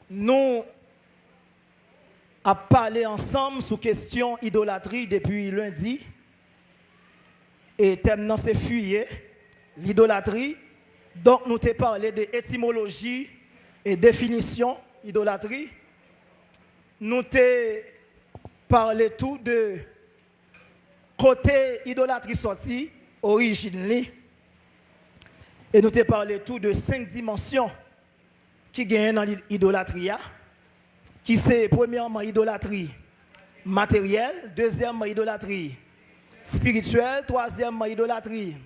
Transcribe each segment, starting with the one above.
Nous avons parlé ensemble sur question idolâtrie depuis lundi. Et thème c'est fuyer, l'idolâtrie. Donc nous avons parlé de étymologie et définition idolâtrie. Nous avons parlé tout de côté idolâtrie sortie, origine. Et nous avons parlé tout de 5 dimensions qui gagnent dans l'idolâtrie, qui c'est premièrement idolâtrie matérielle, deuxièmement idolâtrie spirituelle, troisièmement idolâtrie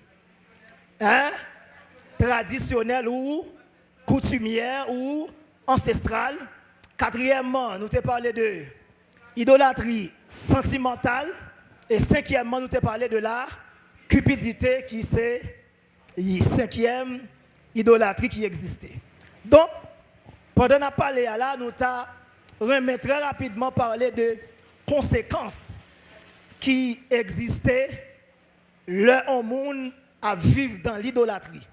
traditionnelle ou coutumière ou ancestrale. Quatrièmement, nous avons parlé de idolâtrie sentimentale. Et cinquièmement, nous avons parlé de la cupidité qui c'est la cinquième idolâtrie qui existait. Donc, pendant qu'on a parlé là, nous avons très rapidement parlé de conséquences qui existaient le monde à vivre dans l'idolâtrie.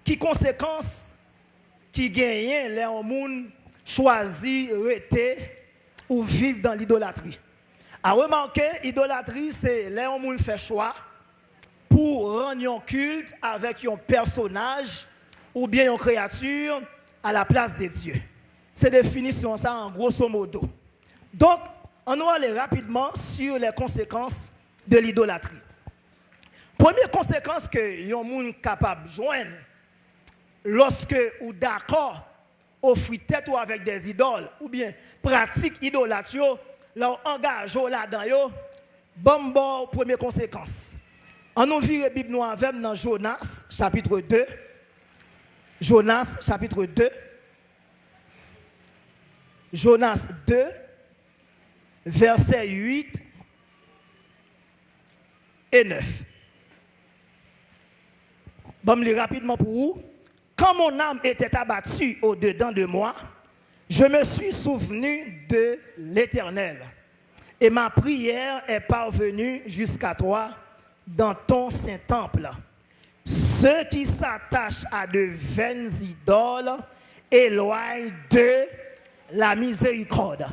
Qui conséquences qui gagnaient le monde choisi, rester ou vivre dans l'idolâtrie. À remarquer, l'idolâtrie, c'est le monde fait choix pour rendre un culte avec un personnage ou bien une créature à la place de Dieu. C'est définition ça en grosso modo. Donc, on va aller rapidement sur les conséquences de l'idolâtrie. Première conséquence que un monde est capable de joindre lorsque ou d'accord offrir tête ou avec des idoles ou bien pratique idolâtrie, là engage là-dedans, bon première conséquence. On nous vire la Bible noire avec dans Jonas chapitre 2. Jonas chapitre 2. Jonas 2, versets 8 et 9. Bon, je lis rapidement pour vous. Quand mon âme était abattue au-dedans de moi, je me suis souvenu de l'Éternel. Et ma prière est parvenue jusqu'à toi dans ton saint temple. Ceux qui s'attachent à de vaines idoles éloignent de la miséricorde.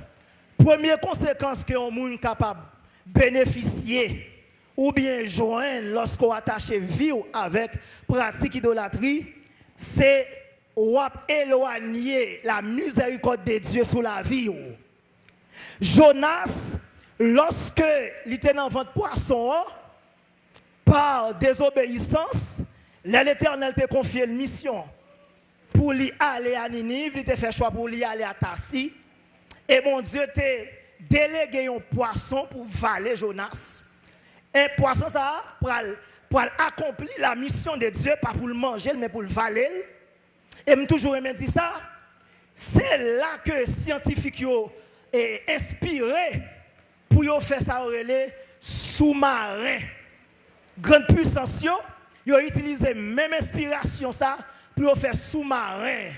Première conséquence que un monde capable de bénéficier ou bien joindre lorsqu'on attache vie avec pratique idolâtrie, c'est éloigner la miséricorde de Dieu sur la vie. Jonas, lorsque il était dans le ventre poisson, par désobéissance, l'Éternel t'a confié une mission pour lui aller à Ninive, il t'a fait choix pour lui aller à Tarsis. Et mon Dieu t'a délégué un poisson pour valer Jonas. Un poisson, ça, pour accomplir la mission de Dieu, pas pour le manger, mais pour le valer. Et je toujours dit ça. C'est là que les scientifiques sont inspirés pour faire ça sous-marin. Grande puissance, ils ont utilisé même inspiration ça pour faire sous-marin.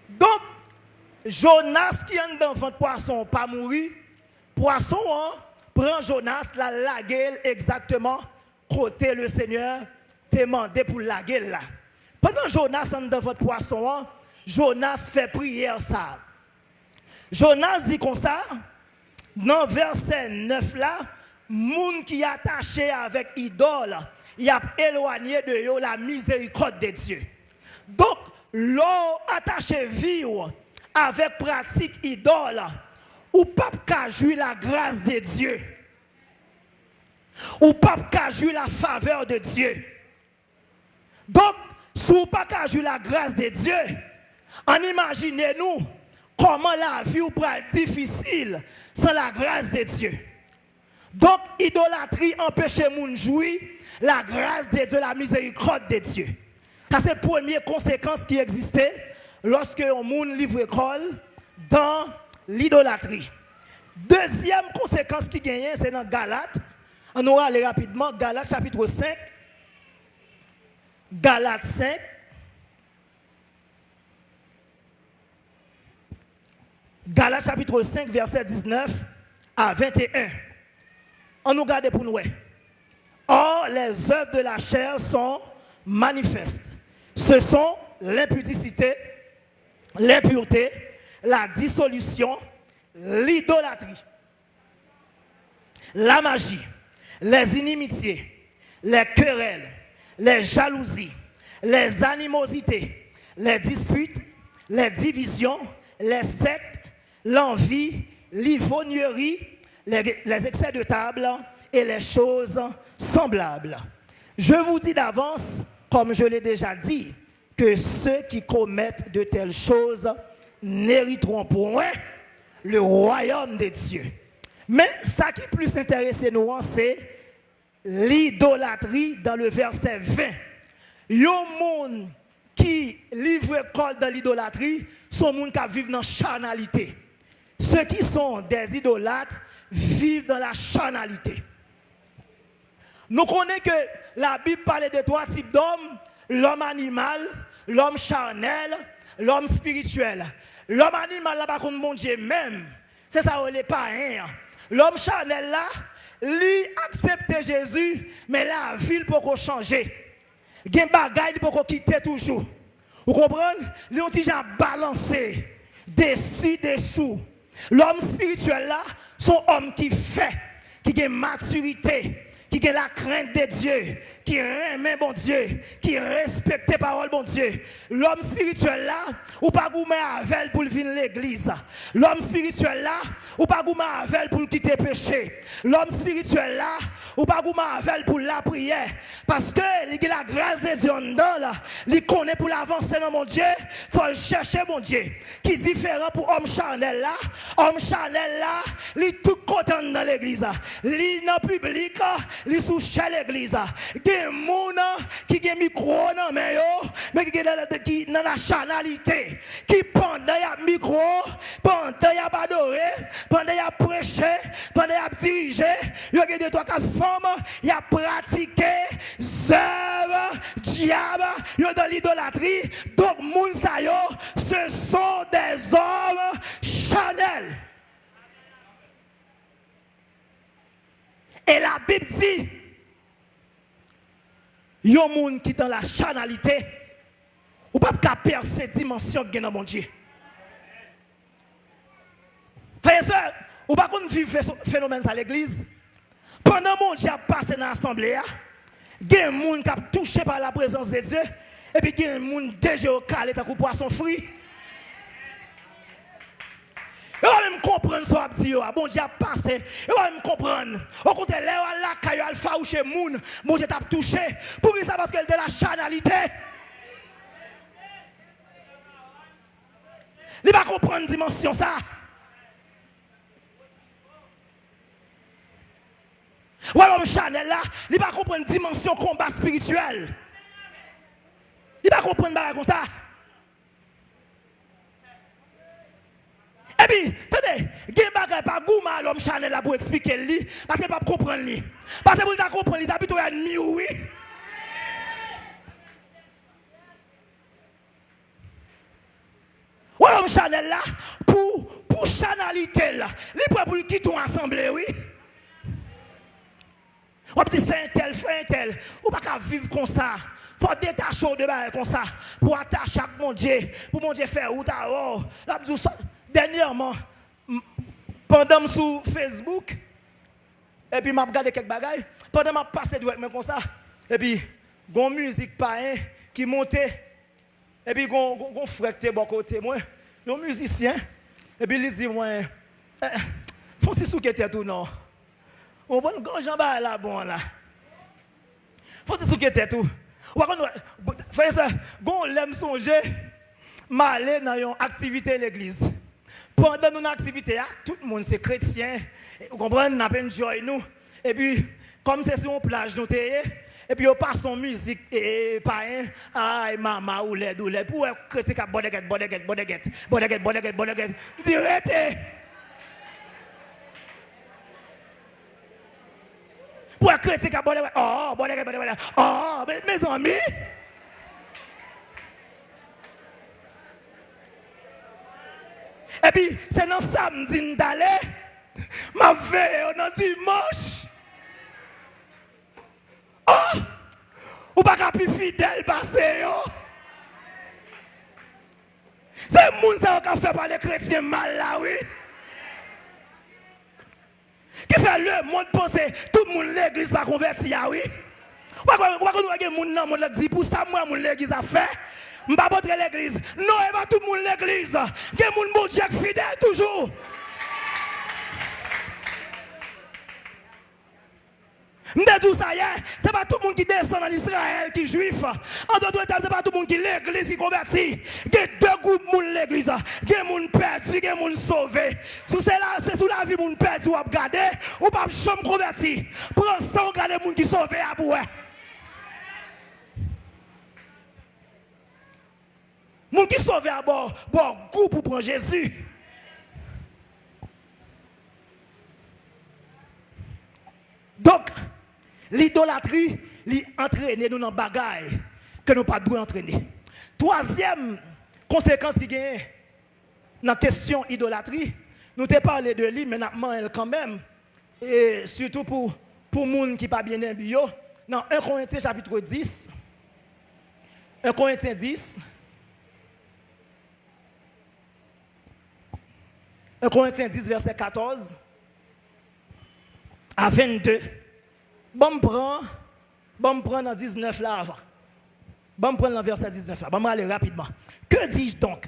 Donc, Jonas qui est dans le poisson pas mourir, poisson prend Jonas la laguer exactement côté le Seigneur t'a demandé pour laguer là. Pendant Jonas est dans votre poisson, Jonas fait prière ça. Jonas dit comme ça, dans verset 9 là, moun qui est attaché avec idole, il a éloigné de eux la miséricorde de Dieu. Donc, l'eau attaché vivre avec pratique idole, ou pas qu'à jouir la grâce de Dieu, ou pas qu'à jouir la faveur de Dieu. Donc, si vous pas qu'à jouir la grâce de Dieu, en imaginez-nous comment la vie ou pas difficile sans la grâce de Dieu. Donc, idolâtrie empêche moun jouir la grâce de Dieu, la miséricorde de Dieu. Ça, c'est la première conséquence qui existait lorsque un monde livre école dans l'idolâtrie. Deuxième conséquence qui gagne, c'est dans Galates. On aura aller rapidement. Galates chapitre 5. Galates 5. Galates chapitre 5, verset 19 à 21. On nous garde pour nous. Or, les œuvres de la chair sont manifestes. Ce sont l'impudicité, l'impureté, la dissolution, l'idolâtrie, la magie, les inimitiés, les querelles, les jalousies, les animosités, les disputes, les divisions, les sectes, l'envie, l'ivrognerie, les excès de table et les choses semblables. Je vous dis d'avance, comme je l'ai déjà dit, que ceux qui commettent de telles choses n'hériteront point le royaume des dieux. Mais ça qui est plus intéressé nous, c'est l'idolâtrie dans le verset 20. Il y a un monde qui livre col dans l'idolâtrie, sont gens qui vivent dans la charnalité. Ceux qui sont des idolâtres vivent dans la charnalité. Nous connaissons que la Bible parle de trois types d'hommes, l'homme animal, l'homme charnel, l'homme spirituel. L'homme animal, là, par contre, mon Dieu même, c'est ça, on n'est pas un. L'homme charnel, là, lui accepte Jésus, mais la ville pour changer. Il y a des bagailles pour quitter toujours. Vous comprenez? Lui, on dit, j'ai balancé, dessus, dessous. L'homme spirituel, là, son homme qui fait, qui a maturité, qui a la crainte de Dieu, qui aime bon Dieu, qui respecte la parole bon Dieu. L'homme spirituel là, ou pas goumer avec pour venir l'église. L'homme spirituel là, ou pas goumer avec pour quitter le péché. L'homme spirituel là, ou pas goumer avec pour la prière. Parce que il a la grâce de Dieu dedans là, il connaît pour l'avancer dans mon Dieu, il faut chercher mon Dieu. Qui est différent pour homme charnel là, homme charnel là, il est tout content dans l'église. Il est dans le public, il est sous l'église. Il y a des gens qui ont un micro dans mais qui sont dans la charnalité. Qui pendant il y a micro, pendant il y a adoré, pendant il y a prêché, pendant il y a dirigé, il y a des trois femmes, il y a pratiqué, zèbre, diable, il y a dans l'idolâtrie. Donc, ce sont des hommes charnels. Et la Bible dit, il y a des gens qui sont dans la charnalité, ou pas perdre ces dimensions qui sont dans mon Dieu. Frères et sœurs, ou pas qu'on vivre ce phénomène à l'église, pendant que mon Dieu a passé dans l'assemblée, il y a des gens qui sont touchés par la présence de Dieu, et puis il y a des gens qui sont déjà au calé, qui poisson fruit. Et on va même comprendre ce qu'on dit, bon Dieu a passé, et on va même comprendre. Au contraire, là, quand il y a alpha ou chez moun, mon Dieu t'a touché. Pour ça, parce qu'elle est de la charnalité. Il va comprendre la dimension ça. Ouais, l'homme charnel là, il va comprendre la dimension combat spirituel. Il va comprendre comme ça. Et puis, attendez, il y a des pas goût à l'homme charnel là pour expliquer lui, parce qu'il ne peut pas comprendre lui. Parce que pour le comprendre, il habite à ennemi, oui. Ouais, l'homme charnel là, pour charnalité là, il peut pour quitter ton assemblée, oui. On dit c'est un tel, frère un tel, ou pas qu'à vivre comme ça. Il faut détacher de bail comme ça, pour attacher à mon Dieu, pour mon Dieu faire ou ta oh. Dernièrement, pendant que sur Facebook, et puis je regardé quelques bagailles, pendant que je passé comme ça, et puis, il y a une musique païenne qui montait, et puis il y a un frère qui est bon côté, moi, il y a un musicien, et puis il dit, moi, faut-il souqueter tout, non? On va nous jambes là, bon là. Faut-il souqueter tout? Frère, ça, on l'aime songer, m'aller dans une activité à l'église. Pendant nos activités, tout le monde c'est chrétien. Vous comprenez, nous avons joie nous. Et puis, comme c'est sur une plage, nous et puis on passe en musique et païen, aïe maman ou l'aide, pour critiquer bodeguette. Direct. Pour critiquer bodeguette. Oh, bodeguette. Oh, mes amis. Et puis, c'est dans samedi d'aller, ma veille, dans dimanche. Oh! Ou pas plus fidèle, parce que c'est monde ça qui fait par les chrétiens mal là, oui. Qui fait le monde penser, tout le monde l'église pas converti, ah oui. Pourquoi nous avons des gens qui disent, pour ça, moi, l'église a fait. Je ne vais pas montrer l'église. Non, et pas tout le monde l'église. Il y a des gens qui sont fidèles toujours. Je dis tout ça, ce n'est pas tout le monde qui descend en Israël qui est juif. En d'autres termes, ce n'est pas tout le monde qui est l'église qui convertit. Il y a deux groupes de l'église. Il y a des gens perdus, il y a des gens sauvés. C'est sous la vie de gens perdus ou à regarder, ou pas chambre converti. Prends ça, regarder les gens qui sont sauvés à bout. Les gens qui sont sauvés à bord, goût pour prendre Jésus. Donc, l'idolâtrie, entraîne nous dans des bagailles que nous ne pouvons pas entraîner. Troisième conséquence qui gagne dans la question idolâtrie, nous avons parlé de lui, mais nous quand même, et surtout pour les gens qui ne sont pas bien bio, dans 1 Corinthiens chapitre 10, 1 Corinthiens 10, 1 Corinthiens 10, verset 14 à 22. Bon, me prend dans 19 là avant. Bon, me prend dans verset 19 là. Bon, aller rapidement. Que dis-je donc?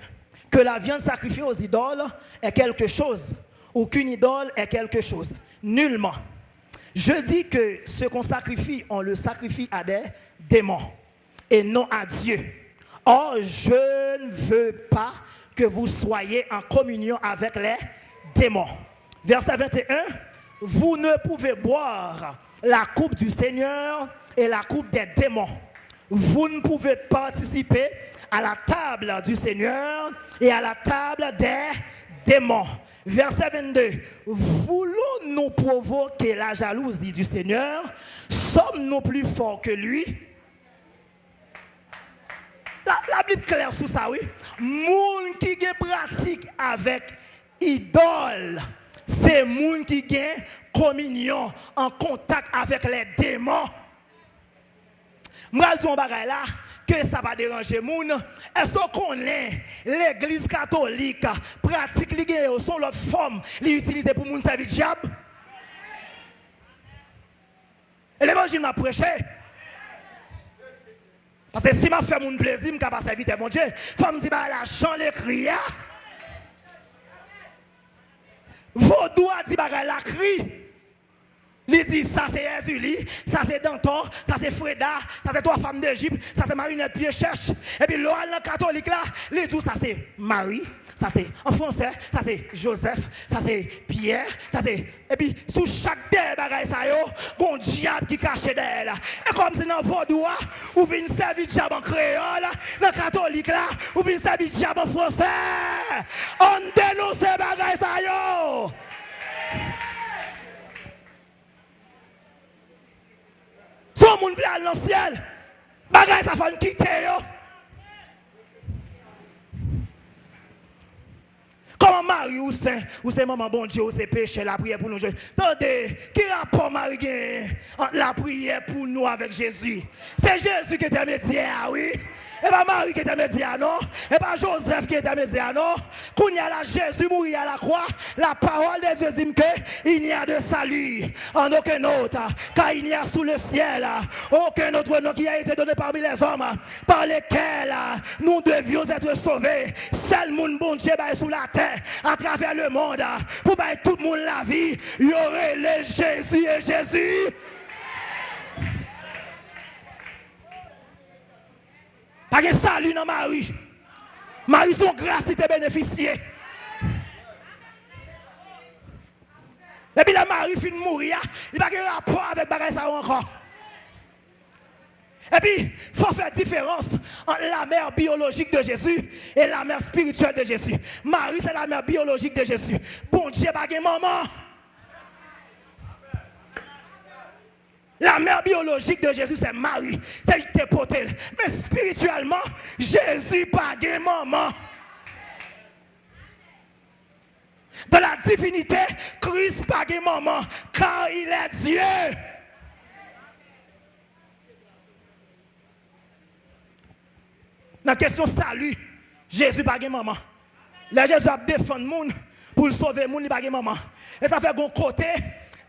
Que la viande sacrifiée aux idoles est quelque chose, ou qu'une idole est quelque chose? Nullement. Je dis que ce qu'on sacrifie, on le sacrifie à des démons et non à Dieu. Or, je ne veux pas que vous soyez en communion avec les démons. Verset 21. Vous ne pouvez boire la coupe du Seigneur et la coupe des démons. Vous ne pouvez participer à la table du Seigneur et à la table des démons. Verset 22. Voulons-nous provoquer la jalousie du Seigneur? Sommes-nous plus forts que lui? La Bible claire sur ça, oui. Moun qui pratique avec idole, c'est moun qui gagne communion en contact avec les démons. Moi, je dis un bagay là, que ça va déranger moun. Est-ce qu'on est l'église catholique pratique les gagne son l'autre forme, les utiliser pour moun servir diable? Et l'évangile m'a prêché. Parce que si je fais mon plaisir, je ne peux pas servir mon Dieu. Il faut me dire, la chant les cria. Vaudou a dit, la cri. Il dit, ça c'est Jésus, ça c'est Danton, ça c'est Freda, ça c'est trois femmes d'Égypte, ça c'est Marinette Pied cherche. Et puis l'oral catholique là, il dit, ça c'est Marie, ça c'est en français, ça c'est Joseph, ça c'est Pierre, ça c'est. Et puis sous chaque des bagailles, ça y est, un diable qui cache d'elle. Et comme c'est dans Vaudou, ou vient servir diable en créole, dans le catholique là, ou vient servir diable en français. On dénonce ces bagailles, ça y est. Son monde vient dans le ciel. Bagay ça fait quitter yo. Comment Marie ou c'est maman bon Dieu ou c'est péché la prière pour nous. Attendez, qui rapport Marie entre la prière pour nous avec Jésus? C'est Jésus qui est intermédiaire, oui. Et pas Marie qui est intermédiaire, non? Et pas Joseph qui est intermédiaire, non? Quand il y a la Jésus mourir à la croix, la parole de Dieu dit qu'il n'y a de salut en aucun autre, car il n'y a sous le ciel aucun autre nom qui a été donné parmi les hommes par lesquels nous devions être sauvés. Seul monde bon Dieu sous la terre, à travers le monde, pour tout le monde la vie, il y aurait les Jésus et Jésus. Pas de salut dans Marie. Marie, son grâce, il t'a bénéficié. Et puis la Marie finit de mourir, il n'y a pas de rapport avec bagay ça encore. Et puis, il faut faire différence entre la mère biologique de Jésus et la mère spirituelle de Jésus. Marie, c'est la mère biologique de Jésus. Bon Dieu, pas de maman. La mère biologique de Jésus, c'est Marie. C'est elle qui est potée. Mais spirituellement, Jésus pas de maman. Dans la divinité, Christ pas de maman, car il est Dieu. Dans la question salut, Jésus pas de maman. Là, Jésus a défendu le monde pour le sauver, le monde, il n'a pas maman. Et ça fait un côté,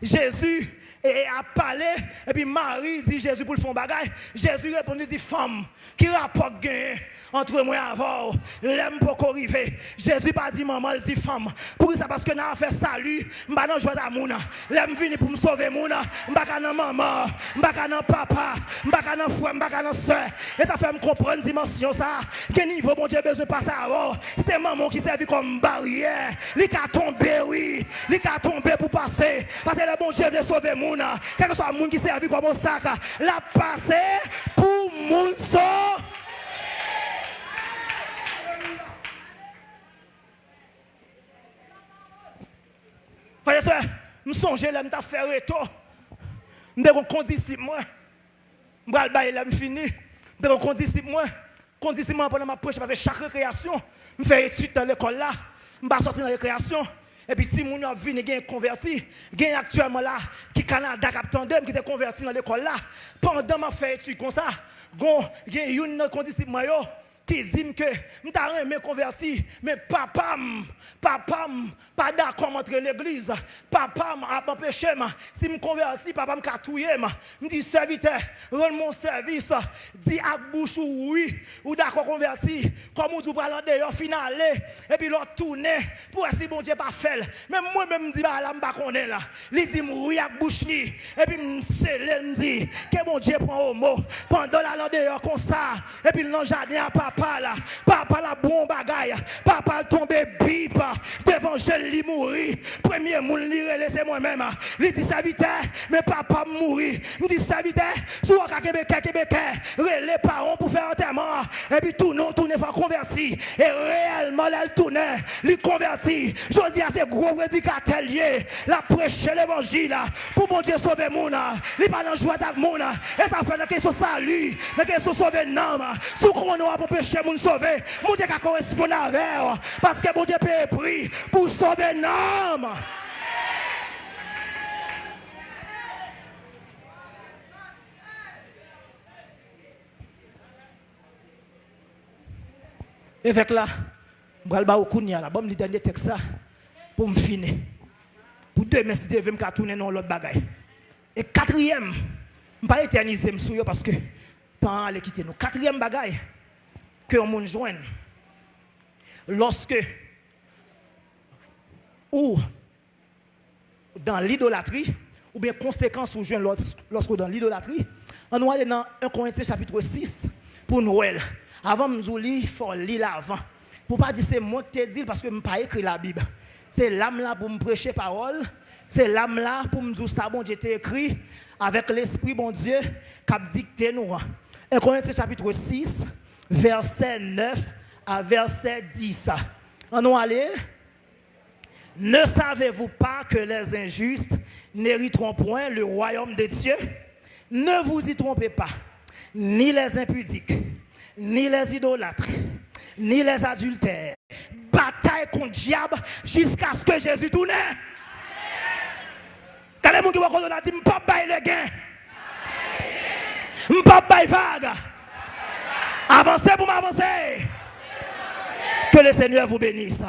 Jésus a parlé, et puis Marie dit Jésus pour le faire bagaille. Jésus répond, il dit femme, qui rapporte gain entre moi et avant, l'aime pour arriver. Jésus pas dit maman, il dit femme. Pour ça, parce que nous avons fait salut, je ne joie à mon. L'aime venu pour me sauver mon. Je ne pas maman, je ne pas papa, je ne pas frère, je ne pas soeur. Et ça fait me comprendre une dimension ça. Quel niveau mon Dieu besoin de passer avant. C'est maman qui servait comme barrière. Il a tombé, oui. Il a tombé pour passer. Parce que le bon Dieu veut sauver mon. Quel que soit le monde qui servait comme un sac, la passé pour mon sauver. Frère et soeur, je songe, je vais faire retour. Je vais condisciple moi. Je vais aller fini. Je vais condisciple moi. Condisciple moi pendant ma prêche parce que chaque récréation, je fais étude dans l'école là. Je vais sortir dans la récréation. Et puis si mon a venu et converti, il y a actuellement là qui Canada qui est converti dans l'école là. Pendant ma fait étude comme ça, il y a une condisciple moi qui dit que je suis converti, mais papa, pas d'accord entre l'église. Papa a empêché, si je me convertis, papa m'a touillé. Je dis, serviteur, rends mon service. Dis à bouche oui, ou d'accord converti. Comme vous parlez d'ailleurs, finale, et puis l'autre tourne, pour si bon Dieu pas fait. Mais moi-même, je dis, là, je ne sais pas là. Il dit, oui, à bouche ni. Et puis, je dis, que bon Dieu prend au mot. Pendant la d'ailleurs, comme ça, et puis, le jardin à papa là. Papa la bon bagaille. Papa tombé bip. Devant je lui mourir. Premier moun li laissez moi-même. Il dit serviteur, mais papa mourir. Il dit serviteur, soit Québec, les parents pour faire enterrement. Et puis tout non, tout n'est pas converti. Et réellement, elle tourne, il converti. Je dis à ces gros prédicateurs liés, la prêcher l'évangile pour mon Dieu sauver mon âme. Il pas dans joie avec mon âme. Et ça fait la question salut, la question sauver l'âme. Sous qu'on a pour pécher mon sauver, mon Dieu qui correspond avec. Parce que mon Dieu paye prix pour sauver l'âme. Et avec là, je vais au Kounia là, bon, le dernier texte ça, pour me finir. Pour demain, si je veux me tourner dans l'autre bagaille. Et quatrième, je ne vais pas éterniser parce que temps allait quitter nous. Quatrième bagaille, que on nous joigne. Lorsque, ou dans l'idolâtrie, ou bien conséquence ou joigne lorsque dans l'idolâtrie, on va aller dans 1 Corinthiens chapitre 6 pour Noël. Avant de nous lire, il faut lire avant. Pour ne pas dire c'est moi qui te dis parce que je n'ai pas écrit la Bible. C'est l'âme là pour me prêcher parole. C'est l'âme là pour me dire ça, bon Dieu t'ai écrit avec l'Esprit, bon Dieu, qui a dicté nous. 1 Corinthiens chapitre 6, verset 9 à verset 10. On va aller. Ne savez-vous pas que les injustes n'hériteront point le royaume des cieux? Ne vous y trompez pas, ni les impudiques, ni les idolâtres, ni les adultères. Bataille contre le diable jusqu'à ce que Jésus tourne. Quand les gens qui vont dire, je ne peux pas bailler les gains. Je ne peux pas bailler vague. Avancez pour m'avancer. Que le Seigneur vous bénisse.